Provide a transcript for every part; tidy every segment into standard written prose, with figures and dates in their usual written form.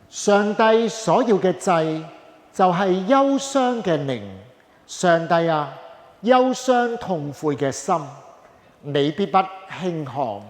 上帝所要嘅祭就係憂傷嘅靈。上帝啊，憂傷痛悔嘅心，你必不輕看。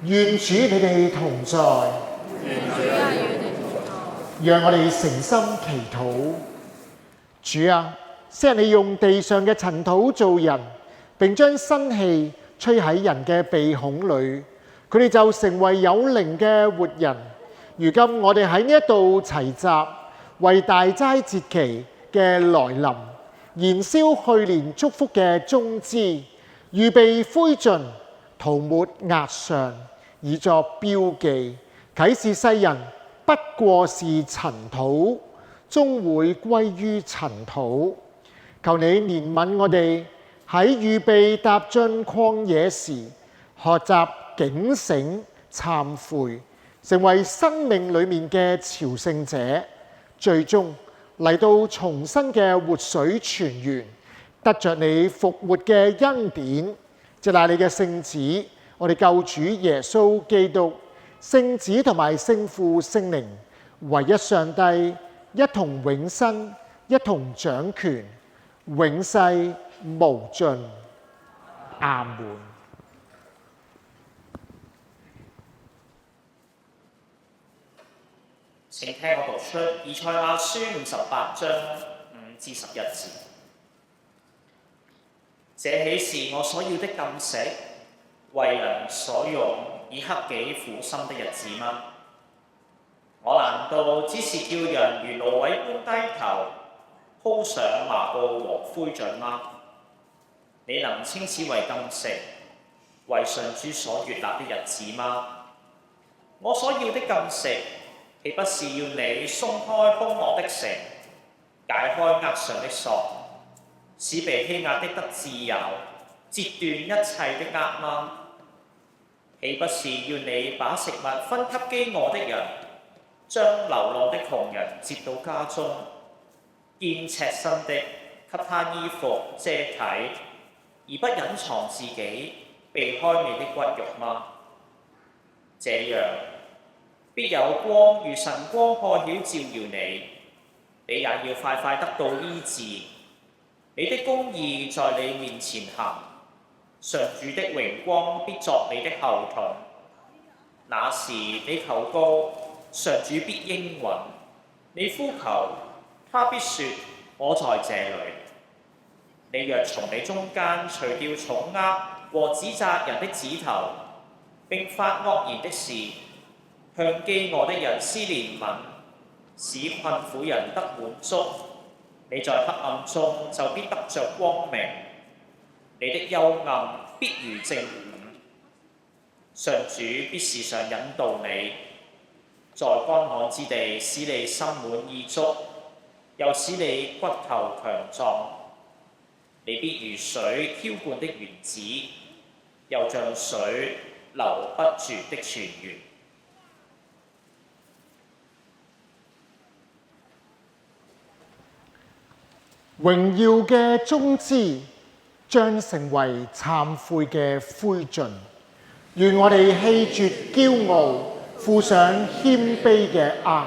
願主你哋同在，讓我哋誠心祈禱。主啊，昔日你用地上嘅塵土造人，並將生氣吹喺人嘅鼻孔裏，佢哋就成為有靈嘅活人。如今我哋喺呢一度齊集，為大齋節期嘅來臨，燃燒去年祝福嘅棕枝，預備灰燼塗抹額上，以作標記，啟示世人不過是塵土，終會歸於塵土。求你憐憫我哋喺預備踏進曠野時，學習警醒懺悔，成為生命裡面嘅朝聖者，最終嚟到重生嘅活水泉源，得着你復活嘅恩典。藉賴你嘅聖子，我哋救主耶穌基督，聖子同埋聖父聖靈，唯一上帝，一同永生，一同掌權，永世無盡。阿門。請聽我讀出以賽亞書58章5至11節。這豈是我所要的禁食，為人所用以克己苦心的日子嗎？我難道只是叫人如蘆葦般低頭，鋪上麻布和灰燼嗎？你能稱此為禁食，為上主所悅納的日子嗎？我所要的禁食，豈不是要你鬆開兇惡的繩，解開額上的索，使被欺壓的得自由，截斷一切的軛嗎？豈不是要你把食物分給飢餓的人，將流浪的窮人接到家中，見赤身的給他衣服遮體，而不隱藏自己，避開你的骨肉嗎？這樣，必有光如晨光破曉照耀你，你也要快快得到醫治。你的公義在你面前行，上主的榮光必作你的後盾。那時你求告，上主必應允；你呼求，他必說：我在這裏。你若從你中間除掉重軛和指責人的指頭，並發惡言的事，向飢餓的人施憐憫，使困苦人得滿足，你在黑暗中就必得着光明，你的幽暗必如正午。上主必時常引導你，在乾旱之地使你心滿意足，又使你骨頭強壯。你必如水澆灌的園子，又像水流不絕的泉源。榮耀嘅棕枝將成為懺悔嘅灰燼，願我哋棄絕驕傲，負上謙卑嘅軛。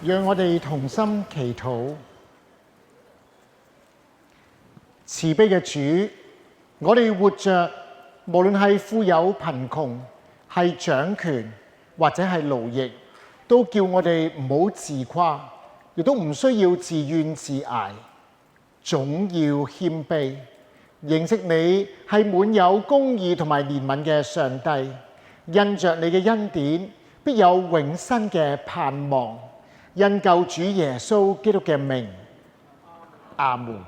讓我哋同心祈禱。慈悲嘅主，我哋活着，無論係富有貧窮，係掌權或者係奴役，都叫我哋唔好自誇，亦都唔需要自怨自艾，總要謙卑，認識你係滿有公義同埋憐憫嘅上帝，因着你嘅恩典，必有永生嘅盼望。因救主耶穌基督嘅名，阿門。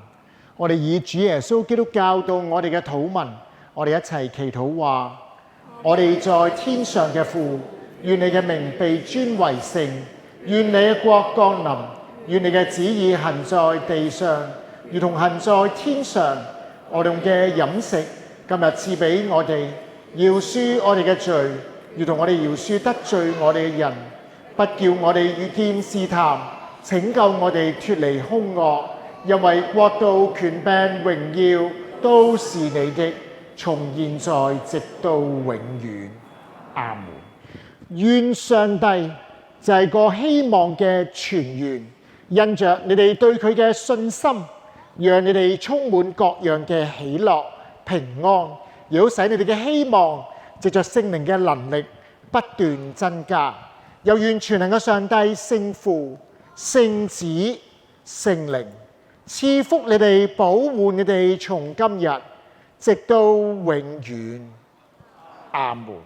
我哋以主耶穌基督教導我哋嘅禱文，我哋一齊祈禱話：我哋在天上嘅父，願你嘅名被尊為聖，願你嘅國降臨，願你嘅旨意行在地上，如同行在天上。我哋嘅飲食今日賜俾我哋，饒恕我哋嘅罪，如同我哋饒恕得罪我哋嘅人，不叫我哋遇見試探，拯救我哋脫離兇惡，因為國度、權柄、榮耀都是你的，從現在直到永遠。阿門。願上帝就係個希望嘅泉源，因着你哋對佢嘅信心，讓你哋充滿各樣嘅喜樂、平安，亦都使你哋嘅希望藉着聖靈嘅能力不斷增加。又願全能嘅上帝聖父、聖子、聖靈賜福你哋，保護你哋從今日直到永遠。阿門。